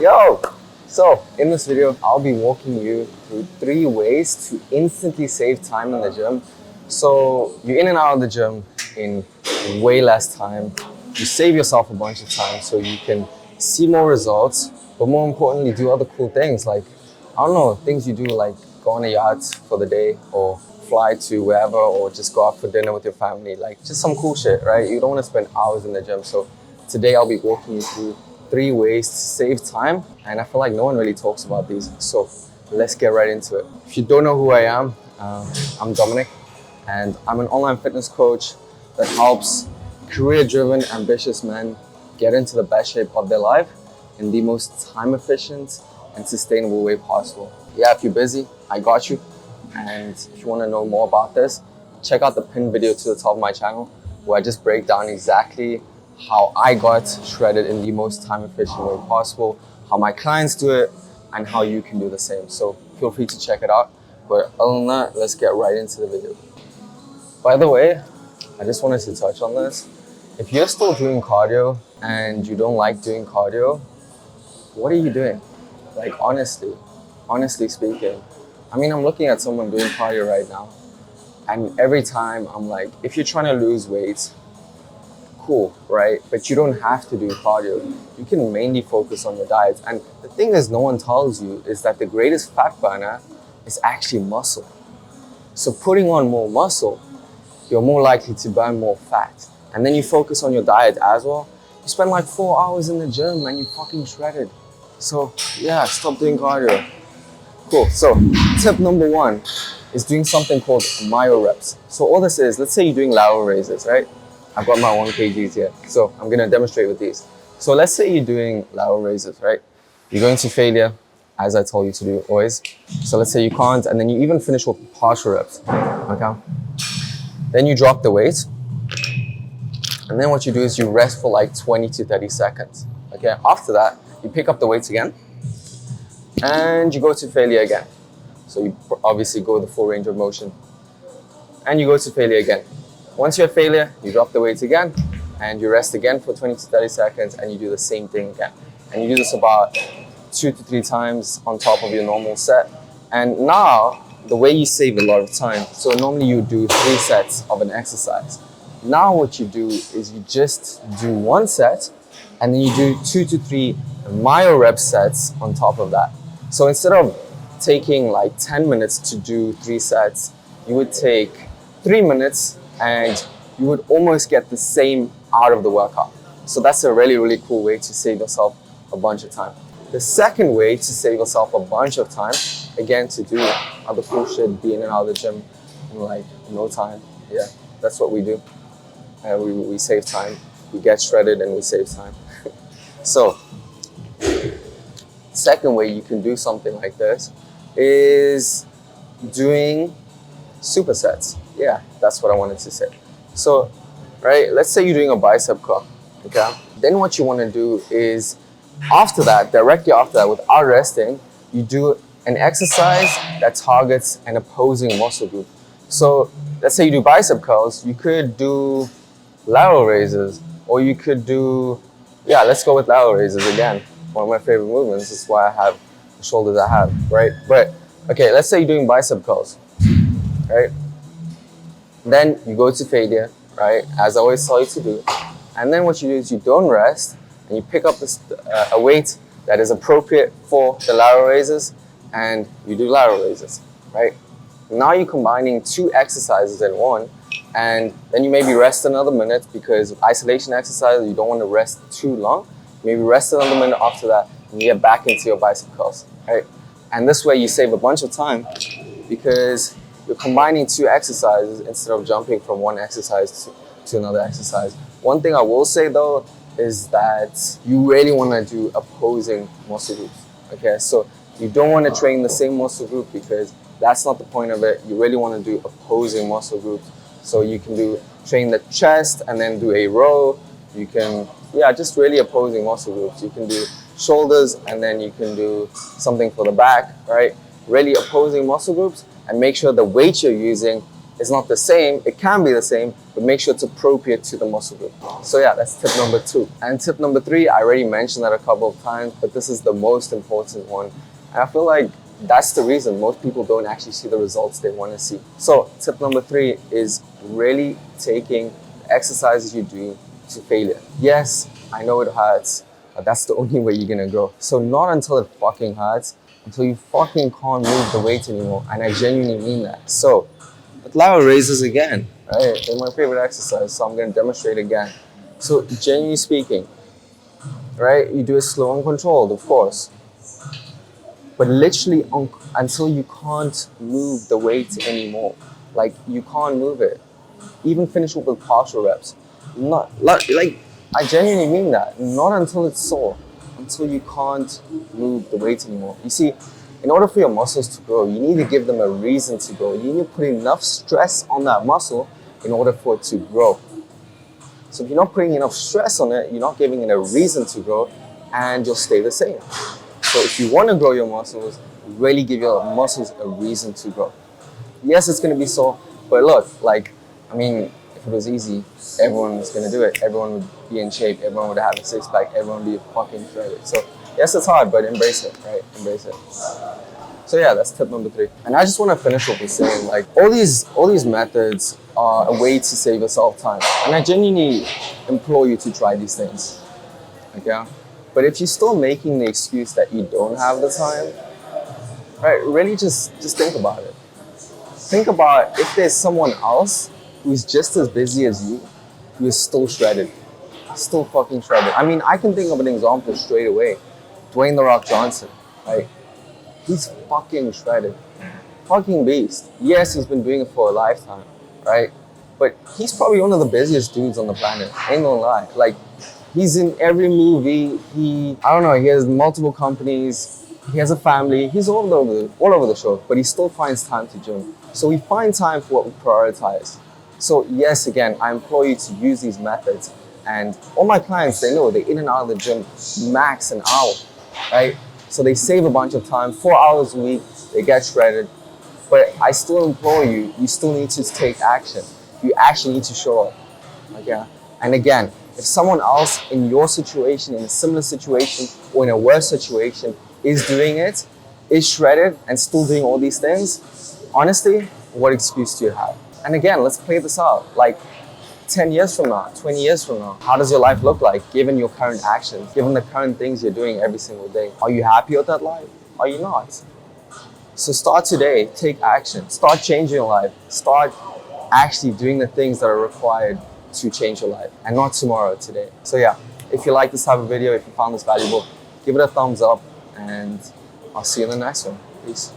Yo! So, in this video, I'll be walking you through 3 ways to instantly save time in the gym. So, you're in and out of the gym in way less time. You save yourself a bunch of time so you can see more results, but more importantly, do other cool things like, I don't know, things you do like go on a yacht for the day or fly to wherever or just go out for dinner with your family, like just some cool shit, right? You don't want to spend hours in the gym. So today I'll be walking you through 3 ways to save time, and I feel like no one really talks about these. So let's get right into it. If you don't know who I am, I'm Dominic, and I'm an online fitness coach that helps career-driven, ambitious men get into the best shape of their life in the most time-efficient and sustainable way possible. Yeah, if you're busy, I got you. And if you want to know more about this, check out the pinned video to the top of my channel where I just break down exactly how I got shredded in the most time-efficient way possible, how my clients do it, and how you can do the same. So feel free to check it out. But other than that, let's get right into the video. By the way, I just wanted to touch on this. If you're still doing cardio and you don't like doing cardio, what are you doing? Like honestly speaking, I mean, I'm looking at someone doing cardio right now, and every time I'm like, if you're trying to lose weight, cool, right? But you don't have to do cardio. You can mainly focus on your diet. And the thing is, no one tells you is that the greatest fat burner is actually muscle. So putting on more muscle, you're more likely to burn more fat. And then you focus on your diet as well. You spend like 4 hours in the gym and you fucking shredded. So yeah, stop doing cardio. Cool. So tip number 1 is doing something called Myo-reps. So all this is, let's say you're doing lateral raises, right? I've got my 1 kgs here. So I'm gonna demonstrate with these. So let's say you're doing lateral raises, right? You're going to failure, as I told you to do always. So let's say you can't, and then you even finish with partial reps, okay? Then you drop the weight. And then what you do is you rest for like 20 to 30 seconds, okay? After that, you pick up the weights again, and you go to failure again. So you obviously go the full range of motion, and you go to failure again. Once you're at failure, you drop the weights again, and you rest again for 20 to 30 seconds, and you do the same thing again. And you do this about 2 to 3 times on top of your normal set. And now, the way you save a lot of time, so normally you do 3 sets of an exercise. Now what you do is you just do 1 set, and then you do 2 to 3 Myo-rep sets on top of that. So instead of taking like 10 minutes to do 3 sets, you would take 3 minutes and you would almost get the same out of the workout. So that's a really, really cool way to save yourself a bunch of time. The second way to save yourself a bunch of time, again, to do other cool shit, be in and out of the gym in like no time. Yeah, that's what we do. We save time. We get shredded and we save time. So, second way you can do something like this is doing supersets. Yeah, that's what I wanted to say. So, right, let's say you're doing a bicep curl, okay? Then what you want to do is, after that, directly after that, without resting, you do an exercise that targets an opposing muscle group. So, let's say you do bicep curls, you could do lateral raises, or you could do, yeah, let's go with lateral raises again. One of my favorite movements. This is why I have the shoulders I have, right? But, okay, let's say you're doing bicep curls, right? Then you go to failure, right? As I always tell you to do. And then what you do is you don't rest, and you pick up a weight that is appropriate for the lateral raises, and you do lateral raises, right? Now you're combining 2 exercises in one, and then you maybe rest another minute because isolation exercise, you don't want to rest too long. Maybe rest another minute after that, and you get back into your bicep curls, right? And this way you save a bunch of time because you're combining 2 exercises instead of jumping from one exercise to another exercise. One thing I will say though is that you really want to do opposing muscle groups, okay? So you don't want to train the same muscle group because that's not the point of it. You really want to do opposing muscle groups. So you can train the chest and then do a row. You can, yeah, just really opposing muscle groups. You can do shoulders and then you can do something for the back, right? Really opposing muscle groups, and make sure the weight you're using It's not the same. It can be the same, but make sure it's appropriate to the muscle group. So yeah, that's tip number 2. And tip number 3, I already mentioned that a couple of times, but this is the most important one. And I feel like that's the reason most people don't actually see the results they want to see. So tip number 3 is really taking the exercises you do to failure. Yes, I know it hurts, but that's the only way you're gonna grow. So not until it fucking hurts, until you fucking can't move the weight anymore. And I genuinely mean that. So, with lateral raises again, right? They're my favorite exercise, so I'm gonna demonstrate again. So genuinely speaking, right? You do it slow and controlled, of course. But literally until you can't move the weight anymore. Like you can't move it. Even finish it with partial reps. Not like I genuinely mean that. Not until it's sore. Until you can't move the weight anymore. You see, in order for your muscles to grow, you need to give them a reason to grow. You need to put enough stress on that muscle in order for it to grow. So if you're not putting enough stress on it, you're not giving it a reason to grow, and you'll stay the same. So if you want to grow your muscles, really give your muscles a reason to grow. Yes, it's going to be sore, but look, if it was easy, everyone was going to do it. Everyone would be in shape. Everyone would have a six-pack. Everyone would be fucking shredded. So yes, it's hard, but embrace it, right? Embrace it. So yeah, that's tip number 3. And I just want to finish what we're saying. Like all these methods are a way to save yourself time. And I genuinely implore you to try these things. Okay? But if you're still making the excuse that you don't have the time, right, really just think about it. Think about if there's someone else who's just as busy as you, who is still shredded. Still fucking shredded. I mean, I can think of an example straight away. Dwayne "The Rock" Johnson, right? He's fucking shredded. Fucking beast. Yes, he's been doing it for a lifetime, right? But he's probably one of the busiest dudes on the planet. Ain't gonna lie. Like, he's in every movie. He has multiple companies. He has a family. He's all over the show, but he still finds time to gym. So we find time for what we prioritize. So yes, again, I implore you to use these methods. And all my clients, they know they're in and out of the gym max an hour, right? So they save a bunch of time, 4 hours a week, they get shredded. But I still implore you, you still need to take action. You actually need to show up, okay? And again, if someone else in your situation, in a similar situation, or in a worse situation, is doing it, is shredded, and still doing all these things, honestly, what excuse do you have? And again, let's play this out. Like 10 years from now, 20 years from now, how does your life look like given your current actions, given the current things you're doing every single day? Are you happy with that life? Are you not? So start today, take action, start changing your life, start actually doing the things that are required to change your life, and not tomorrow, today. So yeah, if you like this type of video, if you found this valuable, give it a thumbs up, and I'll see you in the next one. Peace.